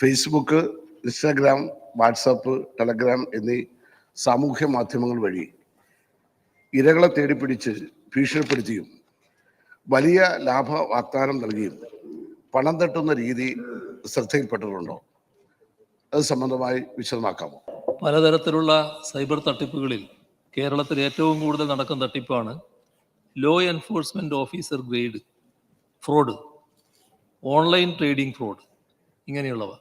Facebook, Instagram, WhatsApp, Telegram എന്നീ സാമൂഹ്യ മാധ്യമങ്ങൾ വഴി ഇരകളെ തേടിപ്പിടിച്ച് ഭീഷണിപ്പെടുത്തിയും വലിയ ലാഭ വാഗ്ദാനം നൽകിയും പണം തട്ടുന്ന രീതി ശ്രദ്ധയിൽപ്പെട്ടിട്ടുണ്ടോ? അത് സംബന്ധമായി വിശദമാക്കാമോ? പലതരത്തിലുള്ള സൈബർ തട്ടിപ്പുകളിൽ കേരളത്തിൽ ഏറ്റവും കൂടുതൽ നടക്കുന്ന തട്ടിപ്പാണ് law enforcement officer grade fraud, online trading fraud, ഇങ്ങനെയുള്ളവ.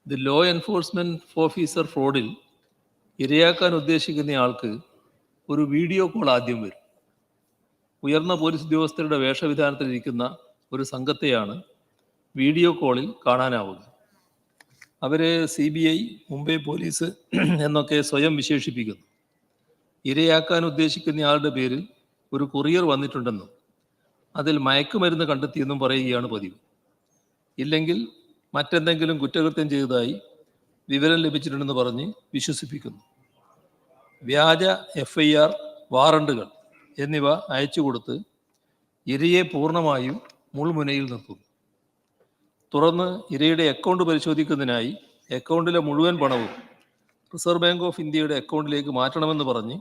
ഇത് ലോ എൻഫോഴ്സ്മെന്റ് ഓഫീസർ ഫ്രോഡിൽ ഇരയാക്കാൻ ഉദ്ദേശിക്കുന്ന ആൾക്ക് ഒരു വീഡിയോ കോൾ ആദ്യം വരും. ഉയർന്ന പോലീസ് ഉദ്യോഗസ്ഥരുടെ വേഷവിധാനത്തിലിരിക്കുന്ന ഒരു സംഘത്തെയാണ് വീഡിയോ കോളിൽ കാണാനാവുക. അവരെ CBI, മുംബൈ പോലീസ് എന്നൊക്കെ സ്വയം വിശേഷിപ്പിക്കുന്നു. ഇരയാക്കാൻ ഉദ്ദേശിക്കുന്നയാളുടെ പേരിൽ ഒരു കൊറിയർ വന്നിട്ടുണ്ടെന്നും അതിൽ മയക്കുമരുന്ന് കണ്ടെത്തിയെന്നും പറയുകയാണ് പതിവ്. ഇല്ലെങ്കിൽ മറ്റെന്തെങ്കിലും കുറ്റകൃത്യം ചെയ്തതായി വിവരം ലഭിച്ചിട്ടുണ്ടെന്ന് പറഞ്ഞ് വിശ്വസിപ്പിക്കുന്നു. വ്യാജ FIR, വാറണ്ടുകൾ എന്നിവ അയച്ചു കൊടുത്ത് ഇരയെ പൂർണ്ണമായും മുൾമുനയിൽ നിർത്തുന്നു. തുടർന്ന് ഇരയുടെ അക്കൗണ്ട് പരിശോധിക്കുന്നതിനായി അക്കൗണ്ടിലെ മുഴുവൻ പണവും റിസർവ് ബാങ്ക് ഓഫ് ഇന്ത്യയുടെ അക്കൗണ്ടിലേക്ക് മാറ്റണമെന്ന് പറഞ്ഞ്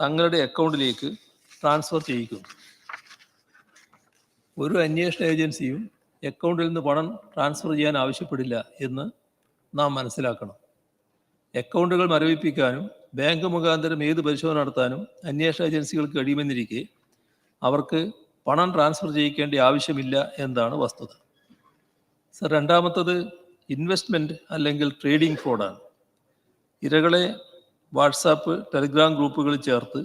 തങ്ങളുടെ അക്കൗണ്ടിലേക്ക് ട്രാൻസ്ഫർ ചെയ്യിക്കുന്നു. ഒരു അന്വേഷണ ഏജൻസിയും അക്കൗണ്ടിൽ നിന്ന് പണം ട്രാൻസ്ഫർ ചെയ്യാൻ ആവശ്യപ്പെടില്ല എന്ന് നാം മനസ്സിലാക്കണം. അക്കൗണ്ടുകൾ മരവിപ്പിക്കാനും ബാങ്ക് മുഖാന്തരം ഏത് പരിശോധന നടത്താനും അന്വേഷണ ഏജൻസികൾക്ക് കഴിയുമെന്നിരിക്കെ അവർക്ക് പണം ട്രാൻസ്ഫർ ചെയ്യിക്കേണ്ട ആവശ്യമില്ല എന്നതാണ് വസ്തുത. രണ്ടാമത്തത് ഇൻവെസ്റ്റ്മെൻറ്റ് അല്ലെങ്കിൽ ട്രേഡിംഗ് ഫ്രോഡാണ്. ഇരകളെ വാട്സാപ്പ്, ടെലിഗ്രാം ഗ്രൂപ്പുകളിൽ ചേർത്ത്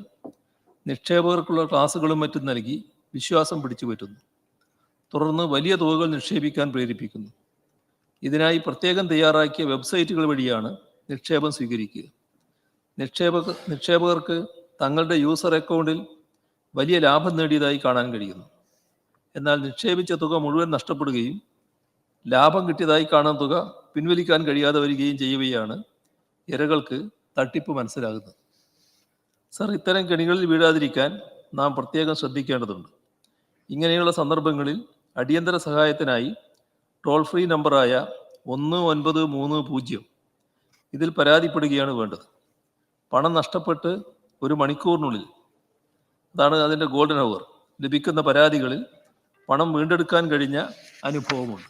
നിക്ഷേപകർക്കുള്ള ക്ലാസുകളും മറ്റും നൽകി വിശ്വാസം പിടിച്ചു പറ്റുന്നു. തുടർന്ന് വലിയ തുകകൾ നിക്ഷേപിക്കാൻ പ്രേരിപ്പിക്കുന്നു. ഇതിനായി പ്രത്യേകം തയ്യാറാക്കിയ വെബ്സൈറ്റുകൾ വഴിയാണ് നിക്ഷേപം സ്വീകരിക്കുക. നിക്ഷേപകർക്ക് തങ്ങളുടെ യൂസർ അക്കൗണ്ടിൽ വലിയ ലാഭം നേടിയതായി കാണാൻ കഴിയുന്നു. എന്നാൽ നിക്ഷേപിച്ച തുക മുഴുവൻ നഷ്ടപ്പെടുകയും ലാഭം കിട്ടിയതായി കാണുന്ന തുക പിൻവലിക്കാൻ കഴിയാതെ വരികയും ചെയ്യുകയാണ് ഇരകൾക്ക് തട്ടിപ്പ് മനസ്സിലാകുന്നത്. ഇത്തരം കെണികളിൽ വീഴാതിരിക്കാൻ നാം പ്രത്യേകം ശ്രദ്ധിക്കേണ്ടതുണ്ട്. ഇങ്ങനെയുള്ള സന്ദർഭങ്ങളിൽ അടിയന്തര സഹായത്തിനായി ടോൾ ഫ്രീ നമ്പറായ 1930 ഇതിൽ പരാതിപ്പെടുകയാണ് വേണ്ടത്. പണം നഷ്ടപ്പെട്ട് 1 മണിക്കൂറിനുള്ളിൽ, അതാണ് അതിൻ്റെ ഗോൾഡൻ അവർ, ലഭിക്കുന്ന പരാതികളിൽ പണം വീണ്ടെടുക്കാൻ കഴിഞ്ഞ അനുഭവമുണ്ട്.